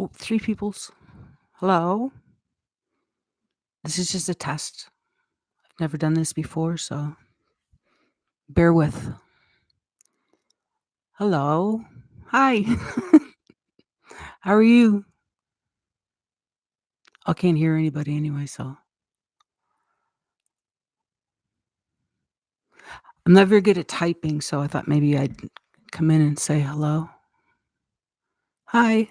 Oh, 3 peoples. Hello? This is just a test. I've never done this before, so bear with. Hello? Hi. How are you? I can't hear anybody anyway, so I'm not very good at typing, so I thought maybe I'd come in and say hello. Hi.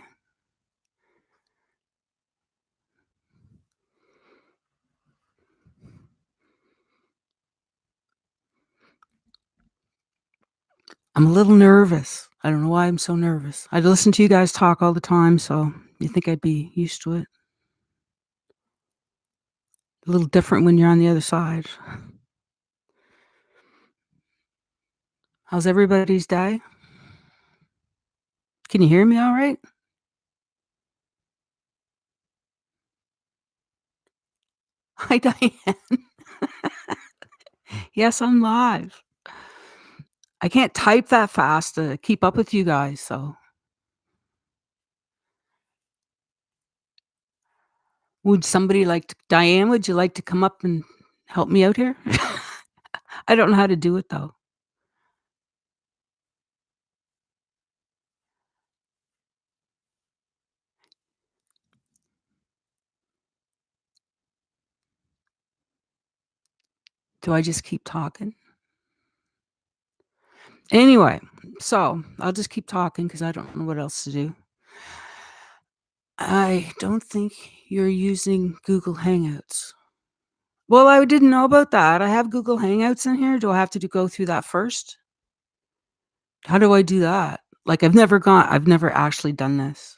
I'm a little nervous. I don't know why I'm so nervous. I listen to you guys talk all the time, so you think I'd be used to it. A little different when you're on the other side. How's everybody's day? Can you hear me all right? Hi, Diane. Yes, I'm live. I can't type that fast to keep up with you guys, so would somebody like to Diane, would you like to come up and help me out here? I don't know how to do it, though. Do I just keep talking? Anyway, so I'll just keep talking because I don't know what else to do. I don't think you're using Google Hangouts. Well, I didn't know about that. I have Google Hangouts in here. Do I have to go through that first? How do I do that? Like, I've never actually done this.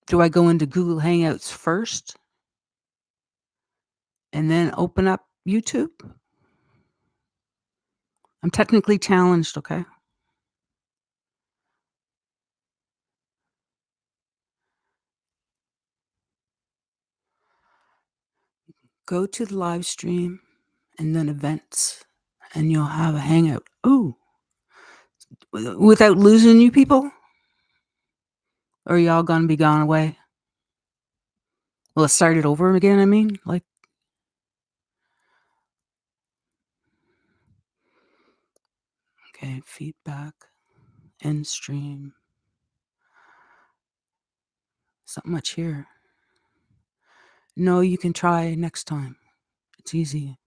Do I go into Google Hangouts first and then open up YouTube? I'm technically challenged, okay? Go to the live stream and then events, and you'll have a hangout. Ooh, without losing you people? Or are y'all gonna be gone away? Well, let's start it over again, I mean? Like, okay, feedback, end stream. It's not much here. No, you can try next time. It's easy.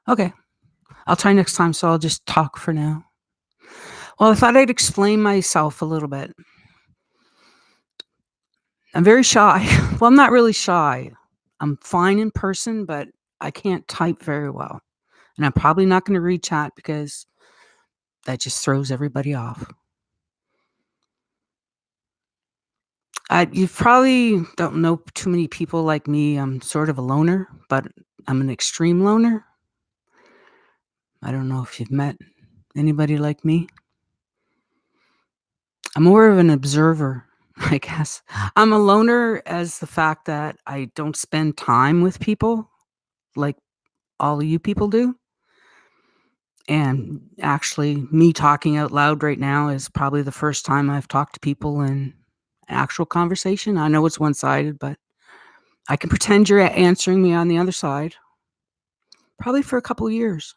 Okay, I'll try next time, so I'll just talk for now. Well, I thought I'd explain myself a little bit. I'm very shy. Well, I'm not really shy. I'm fine in person, but I can't type very well. And I'm probably not gonna read chat because that just throws everybody off. You probably don't know too many people like me. I'm sort of a loner, but I'm an extreme loner. I don't know if you've met anybody like me. I'm more of an observer, I guess. I'm a loner as the fact that I don't spend time with people like all of you people do. And actually, me talking out loud right now is probably the first time I've talked to people in actual conversation. I know it's one-sided, but I can pretend you're answering me on the other side, probably for a couple years.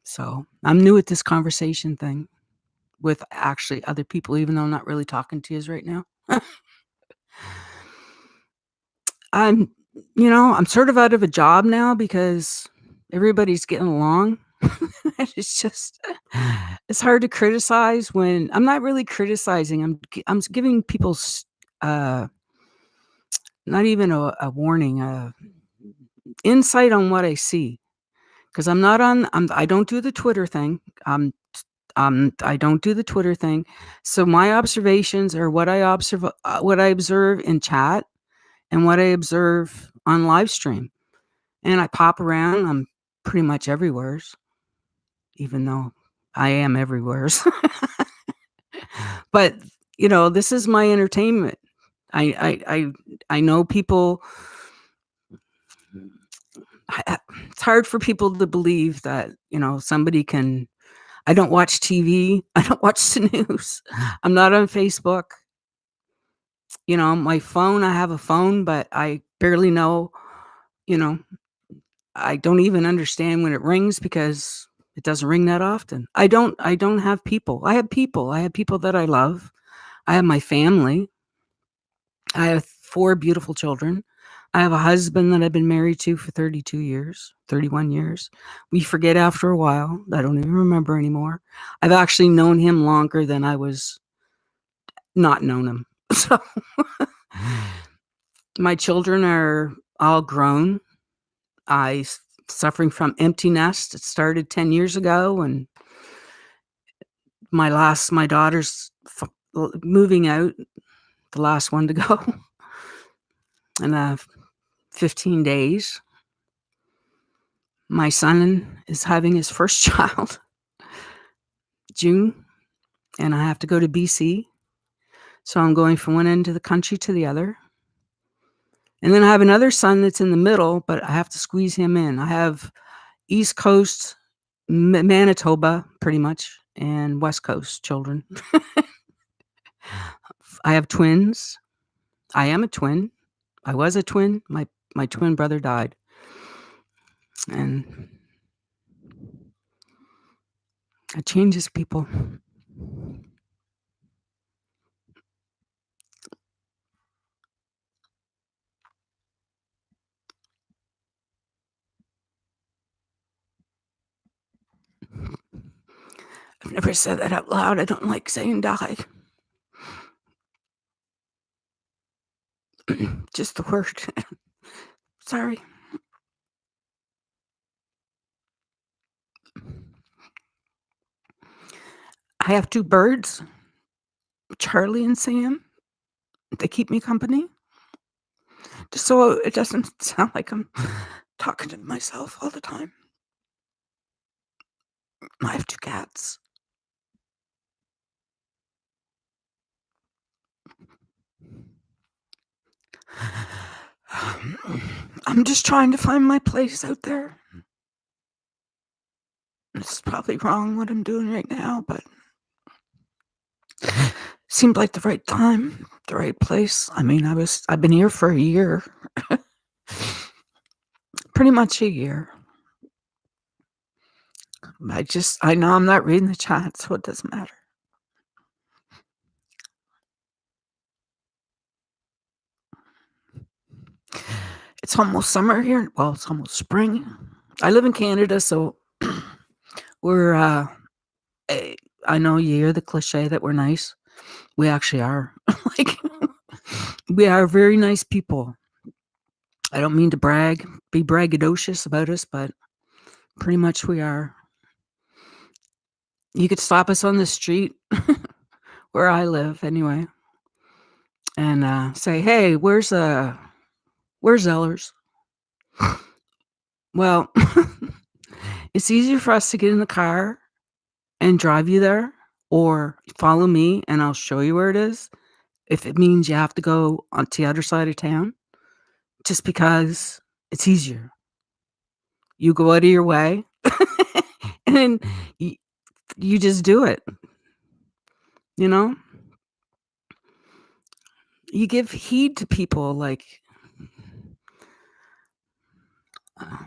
So, I'm new at this conversation thing with actually other people, even though I'm not really talking to yous right now. I'm I'm sort of out of a job now because everybody's getting along. It's just it's hard to criticize when I'm not really criticizing, I'm giving people uh, not even a warning, insight on what I see. 'Cause I don't do the Twitter thing. I don't do the Twitter thing. So my observations are what I observe in chat and what I observe on live stream. And I pop around, I'm pretty much everywheres, even though I am everywheres. But, this is my entertainment. I know people it's hard for people to believe that, somebody can I don't watch TV. I don't watch the news. I'm not on Facebook. My phone, I have a phone, but I barely know, you know, I don't even understand when it rings because it doesn't ring that often. I don't have people. I have people. I have people that I love. I have my family. I have 4 beautiful children. I have a husband that I've been married to for 32 years, 31 years. We forget after a while. I don't even remember anymore. I've actually known him longer than I was not known him. So, my children are all grown. I suffering from empty nest. It started 10 years ago, and my daughter's moving out, the last one to go in 15 days. My son is having his first child June, and I have to go to BC. So I'm going from one end of the country to the other. And then I have another son that's in the middle, but I have to squeeze him in. I have East Coast, Manitoba, pretty much, and West Coast children. I have twins. I am a twin. I was a twin. My twin brother died. And it changes people. I've never said that out loud. I don't like saying die. Just the word. Sorry. I have 2 birds, Charlie and Sam. They keep me company, just so it doesn't sound like I'm talking to myself all the time. I have 2 cats. I'm just trying to find my place out there. It's probably wrong what I'm doing right now, but seemed like the right time, the right place. I mean, I've been here for a year. Pretty much a year. I know I'm not reading the chat, so it doesn't matter. It's almost summer here. Well, it's almost spring. I live in Canada, so we're, eh, I know you hear the cliche that we're nice. We actually are. Like, we are very nice people. I don't mean to be braggadocious about us, but pretty much we are. You could stop us on the street where I live anyway and, say, "Hey, where's Zellers?" Well, it's easier for us to get in the car and drive you there, or follow me and I'll show you where it is, if it means you have to go on to the other side of town, just because it's easier. You go out of your way, and then y you just do it, you know? You give heed to people, like, uh,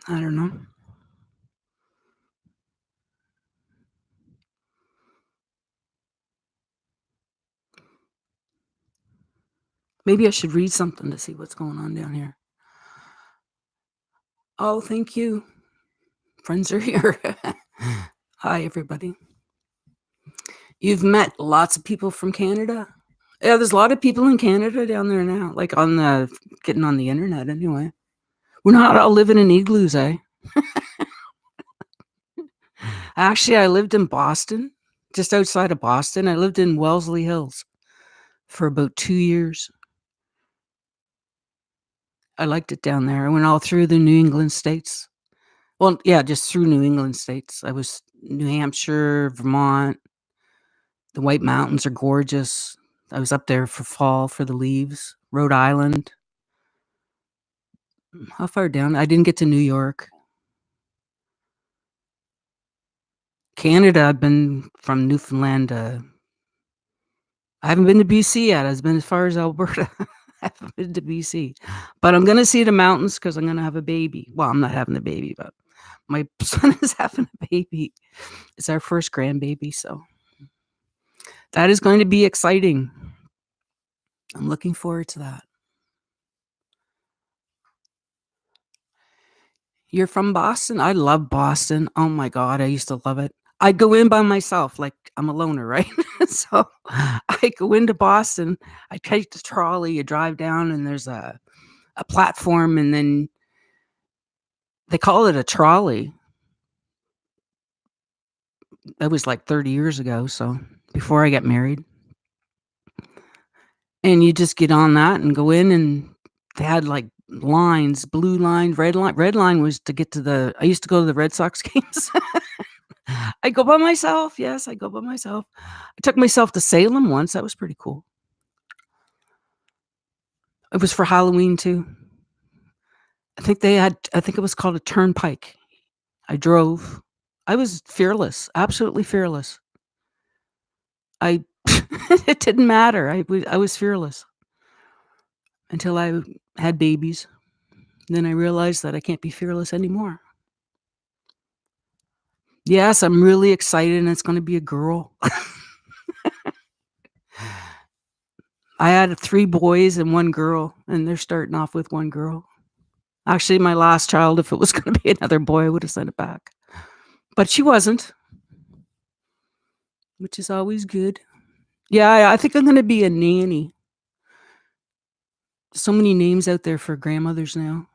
I don't know. Maybe I should read something to see what's going on down here. Oh, thank you. Friends are here. Hi, everybody. You've met lots of people from Canada? Yeah, there's a lot of people in Canada down there now, like, getting on the internet anyway. We're not all living in igloos, eh? Actually, I lived in Boston, just outside of Boston. I lived in Wellesley Hills for about 2 years. I liked it down there. I went all through the New England states. Well, yeah, just through New England states. I was New Hampshire, Vermont. The White Mountains are gorgeous. I was up there for fall for the leaves. Rhode Island. How far down? I didn't get to New York. Canada, I've been from Newfoundland to I haven't been to BC yet, I've been as far as Alberta. I haven't been to BC, but I'm gonna see the mountains because 'cause I'm gonna have a baby. Well, I'm not having a baby, but my son is having a baby. It's our first grandbaby, so that is going to be exciting. I'm looking forward to that. You're from Boston? I love Boston. Oh my god, I used to love it. I'd go in by myself, like, I'm a loner, right? So, I go into Boston, I take the trolley, you drive down, and there's a platform, and then they call it a trolley. That was, like, 30 years ago, so before I got married, and you just get on that and go in, and they had, like, lines, blue line, red line. Red line was to get to the I used to go to the Red Sox games. I go by myself, yes, I go by myself. I took myself to Salem once, that was pretty cool. It was for Halloween too. I think it was called a turnpike. I drove. I was fearless, absolutely fearless. I it didn't matter. I was fearless until I had babies. Then I realized that I can't be fearless anymore. Yes, I'm really excited, and it's gonna be a girl. I had 3 boys and 1 girl, and they're starting off with 1 girl. Actually, my last child, if it was gonna be another boy, I would have sent it back. But she wasn't, which is always good. Yeah, I think I'm gonna be a nanny. So many names out there for grandmothers now.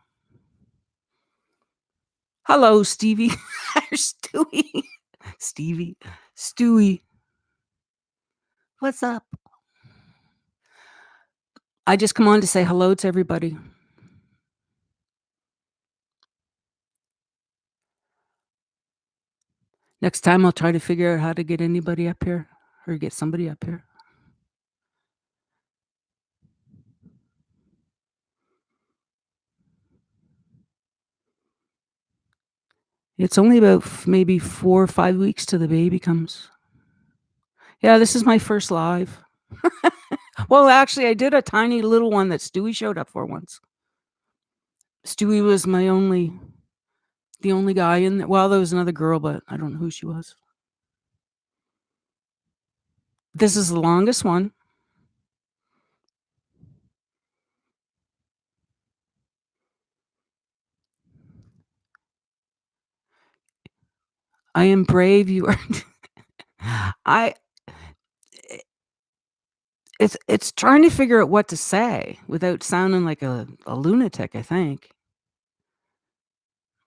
Hello, Stevie. Or Stewie. Stevie. Stewie. What's up? I just come on to say hello to everybody. Next time, I'll try to figure out how to get anybody up here or get somebody up here. It's only about maybe 4 or 5 weeks till the baby comes. Yeah, this is my first live. Well, actually, I did a tiny little one that Stewie showed up for once. Stewie was the only guy in there. Well, there was another girl, but I don't know who she was. This is the longest one. I am brave, you are I it's trying to figure out what to say without sounding like a lunatic, I think.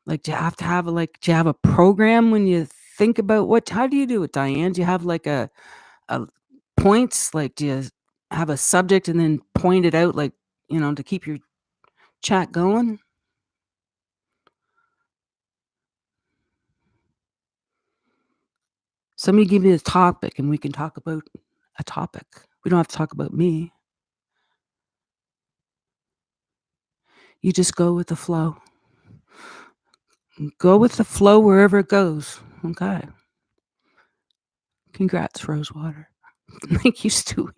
Like, do you have to have, do you have a program when you think about what how do you do it, Diane? Do you have, a points? Like, do you have a subject and then point it out, to keep your chat going? Somebody give me a topic, and we can talk about a topic. We don't have to talk about me. You just go with the flow. Go with the flow wherever it goes, okay? Congrats, Rosewater. Thank you, Stewie.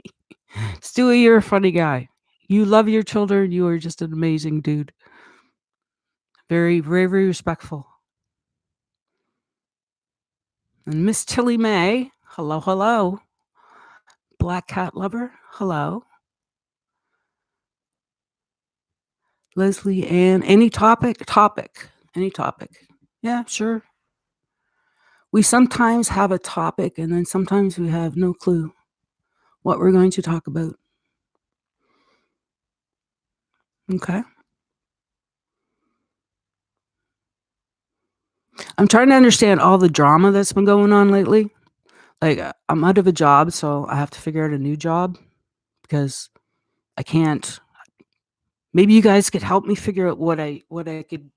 Stewie, you're a funny guy. You love your children, you are just an amazing dude. Very, very, very respectful. And Miss Tilly May, hello, hello. Black cat lover, hello. Leslie Ann, any topic? Topic. Any topic. Yeah, sure. We sometimes have a topic, and then sometimes we have no clue what we're going to talk about. Okay. I'm trying to understand all the drama that's been going on lately. Like, I'm out of a job, so I have to figure out a new job because I can't maybe you guys could help me figure out what I could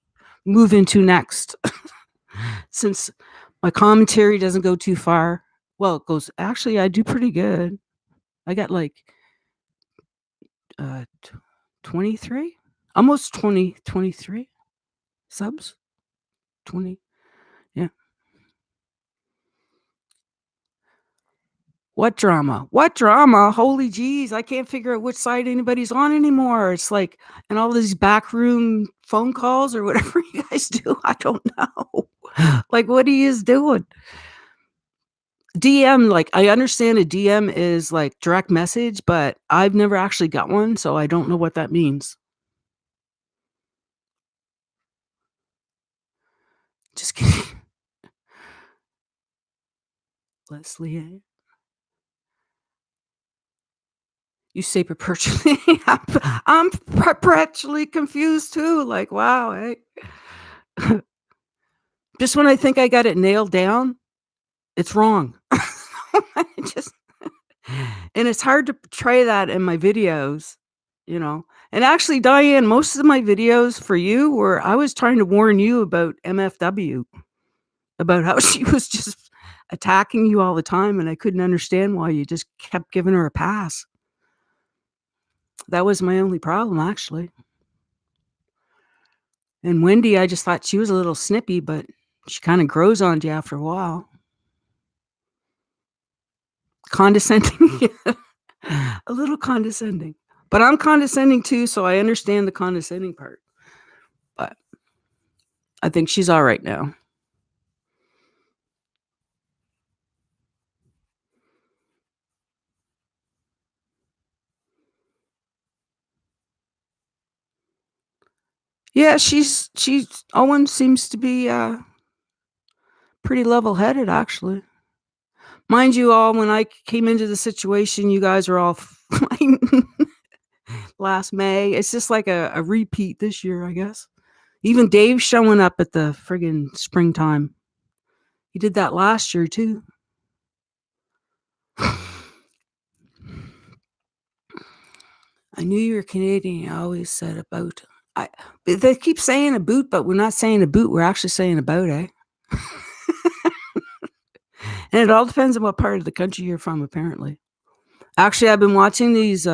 move into next since my commentary doesn't go too far. Well, it goes actually, I do pretty good. I got, 23? Almost 23 subs? 20, yeah. What drama? What drama? Holy jeez, I can't figure out which side anybody's on anymore. It's like and all these backroom phone calls or whatever you guys do, I don't know. Like, what are yous doing? DM, like, I understand a DM is, like, direct message, but I've never actually got one, so I don't know what that means. Just kidding. Leslie A. You say perpetually. I'm perpetually confused too, like, wow, eh? Just when I think I got it nailed down, it's wrong. I just and it's hard to portray that in my videos, you know? And actually, Diane, most of my videos for you were I was trying to warn you about MFW, about how she was just attacking you all the time, and I couldn't understand why you just kept giving her a pass. That was my only problem, actually. And Wendy, I just thought she was a little snippy, but she kinda grows on you after a while. Condescending. A little condescending. But I'm condescending too, so I understand the condescending part. But I think she's alright now. Yeah, she's Owen seems to be, pretty level-headed, actually. Mind you all, when I came into the situation, you guys were all fighting last May. It's just like a repeat this year, I guess. Even Dave's showing up at the friggin' springtime. He did that last year too. I knew you were Canadian, I always said about. I they keep saying a boot, but we're not saying a boot, we're actually saying about, eh? And it all depends on what part of the country you're from, apparently. Actually, I've been watching these,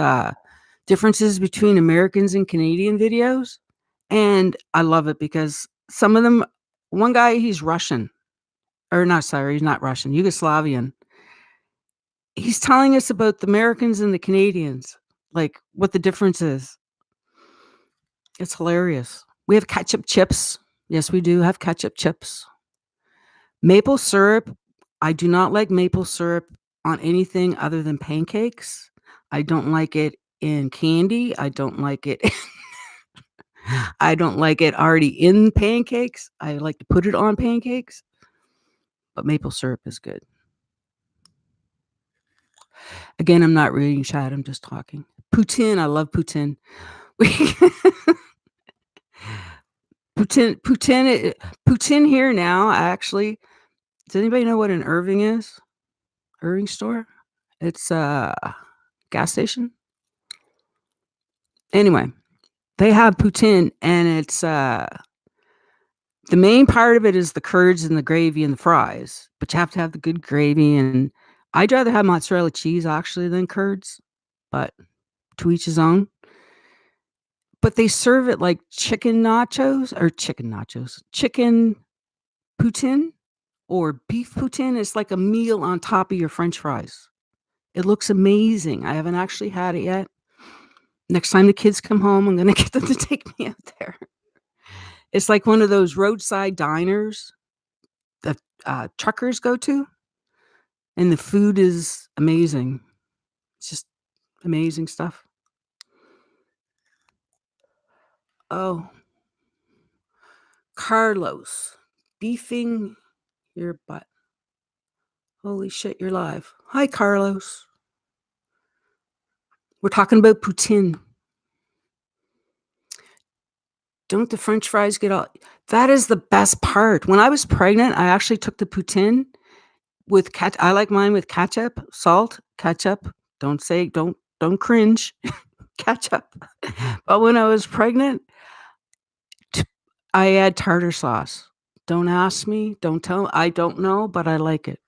differences between Americans and Canadian videos, and I love it because some of them one guy, he's Russian, or not sorry, he's not Russian, Yugoslavian. He's telling us about the Americans and the Canadians, like, what the difference is. It's hilarious. We have ketchup chips. Yes, we do have ketchup chips. Maple syrup, I do not like maple syrup on anything other than pancakes. I don't like it in candy. I don't like it I don't like it already in pancakes. I like to put it on pancakes, but maple syrup is good. Again, I'm not reading chat, I'm just talking. Poutine, I love poutine. We poutine here now, actually. Does anybody know what an Irving is? Irving store? It's a gas station? Anyway, they have poutine and it's, the main part of it is the curds and the gravy and the fries, but you have to have the good gravy, and I'd rather have mozzarella cheese actually than curds, but to each his own. But they serve it like chicken poutine or beef poutine. It's like a meal on top of your french fries. It looks amazing. I haven't actually had it yet. Next time the kids come home, I'm gonna get them to take me out there. It's like one of those roadside diners that, truckers go to, and the food is amazing. It's just amazing stuff. Oh, Carlos, beefing your butt. Holy shit, you're live. Hi, Carlos. We're talking about poutine. Don't the french fries get all that is the best part. When I was pregnant, I actually took the poutine with I like mine with ketchup, salt, ketchup. Don't cringe. Ketchup. But when I was pregnant, t I add tartar sauce. Don't ask me, don't tell I don't know, but I like it.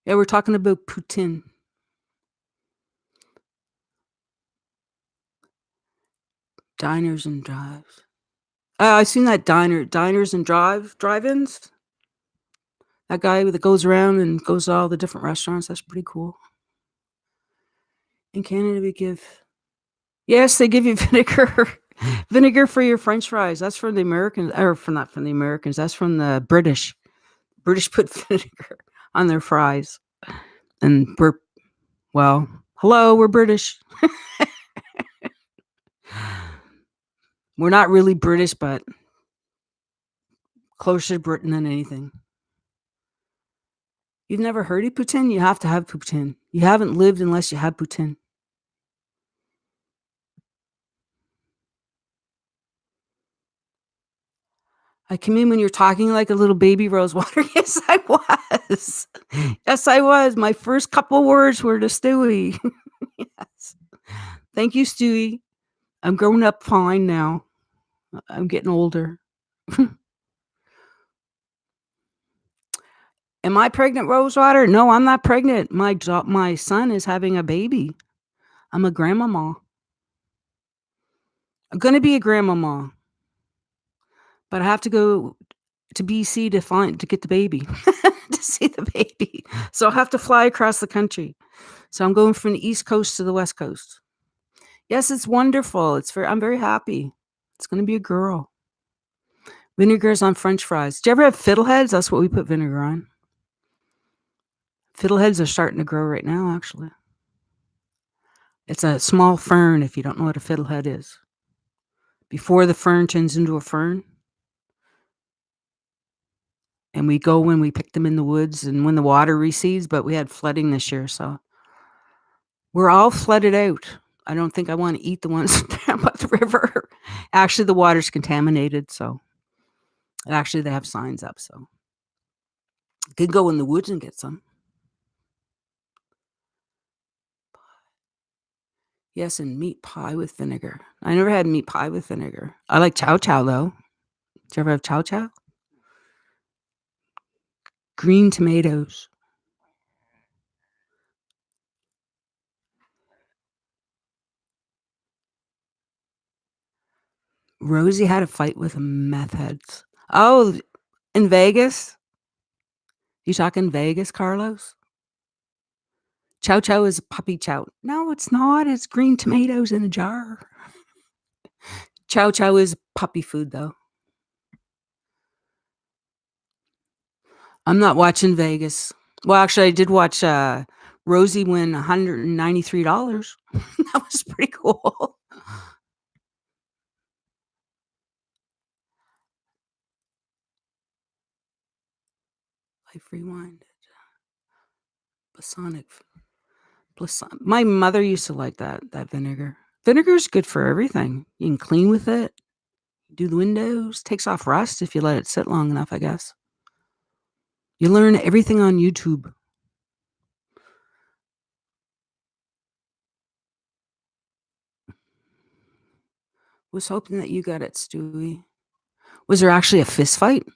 Yeah, we're talking about poutine. Diners and drives. I seen that diners and drive-ins. That guy that goes around and goes to all the different restaurants, that's pretty cool. In Canada, we give yes, they give you vinegar. Vinegar for your french fries. That's from the Americans or from not from the Americans, that's from the British. British put vinegar on their fries, and well, hello, we're British. We're not really British, but closer to Britain than anything. You've never heard of poutine? You have to have poutine. You haven't lived unless you have poutine. I came in when you're talking like a little baby Rosewater. Yes, I was. Yes, I was. My first couple words were to Stewie. Yes. Thank you, Stewie. I'm growing up fine now. I'm getting older. Am I pregnant, Rosewater? No, I'm not pregnant. My son is having a baby. I'm a grandmama. I'm gonna be a grandmama, but I have to go to BC to get the baby, to see the baby. So I'll have to fly across the country. So I'm going from the East Coast to the West Coast. Yes, it's wonderful. I'm very happy. It's gonna be a girl. Vinegar's on french fries. Do you ever have fiddleheads? That's what we put vinegar on. Fiddleheads are starting to grow right now, actually. It's a small fern if you don't know what a fiddlehead is. Before the fern turns into a fern, and we go when we pick them in the woods and when the water recedes, but we had flooding this year, so we're all flooded out. I don't think I wanna eat the ones down by the river. Actually, the water's contaminated, so actually, they have signs up, so could go in the woods and get some. Yes, and meat pie with vinegar. I never had meat pie with vinegar. I like chow chow, though. Did you ever have chow chow? Green tomatoes. Rosie had a fight with meth heads. Oh, in Vegas? You talking Vegas, Carlos? Chow chow is puppy chow. No, it's not. It's green tomatoes in a jar. Chow chow is puppy food, though. I'm not watching Vegas. Well, actually, I did watch Rosie win $193. That was pretty cool. Life Rewind. Blasonic. My mother used to like that vinegar. Vinegar's good for everything. You can clean with it, do the windows, takes off rust if you let it sit long enough, I guess. You learn everything on YouTube. Was hoping that you got it, Stewie. Was there actually a fist fight?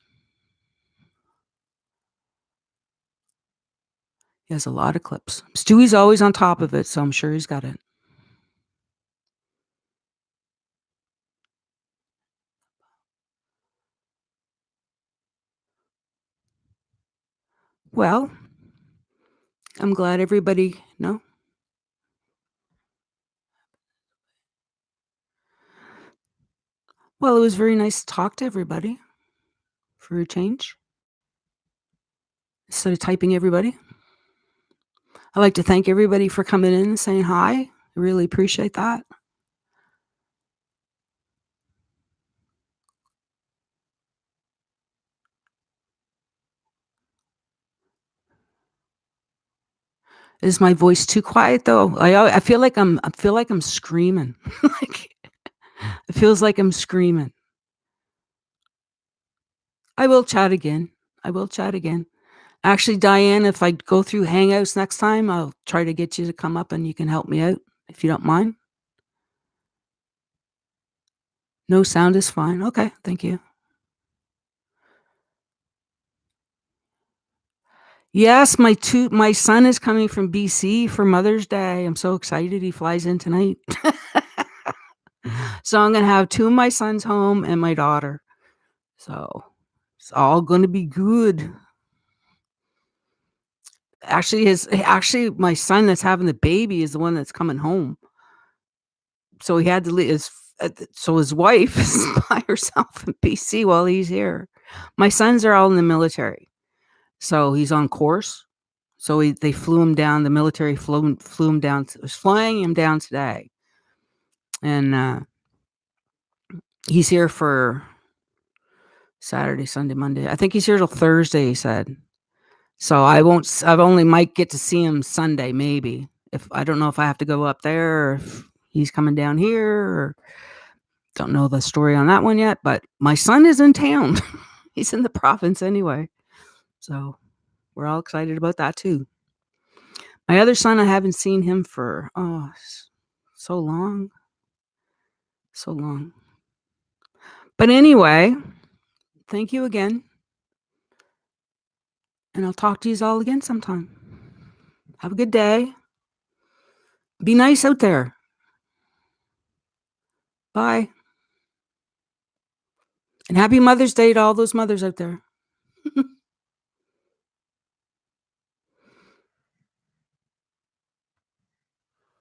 He has a lot of clips. Stewie's always on top of it, so I'm sure he's got it. Well, I'm glad everybody no? Well, it was very nice to talk to everybody for a change instead of typing everybody. I'd like to thank everybody for coming in and saying hi. I really appreciate that. Is my voice too quiet though? I feel like I'm screaming. Like, it feels like I'm screaming. I will chat again. I will chat again. Actually, Diane, if I go through Hangouts next time, I'll try to get you to come up and you can help me out if you don't mind. No sound is fine. Okay, thank you. Yes, my son is coming from BC for Mother's Day. I'm so excited. He flies in tonight. So I'm gonna have 2 of my sons home and my daughter. So it's all gonna be good. Actually, my son that's having the baby is the one that's coming home. So he had to leave so his wife is by herself in BC while he's here. My sons are all in the military, so he's on course. So they flew him down, the military flew him down, was flying him down today, and, he's here for Saturday, Sunday, Monday. I think he's here till Thursday, he said. So I only might get to see him Sunday, maybe. If I don't know if I have to go up there or if he's coming down here or don't know the story on that one yet, but my son is in town. He's in the province anyway. So we're all excited about that too. My other son, I haven't seen him for, so long, so long. But anyway, thank you again, and I'll talk to yous all again sometime. Have a good day. Be nice out there. Bye. And happy Mother's Day to all those mothers out there.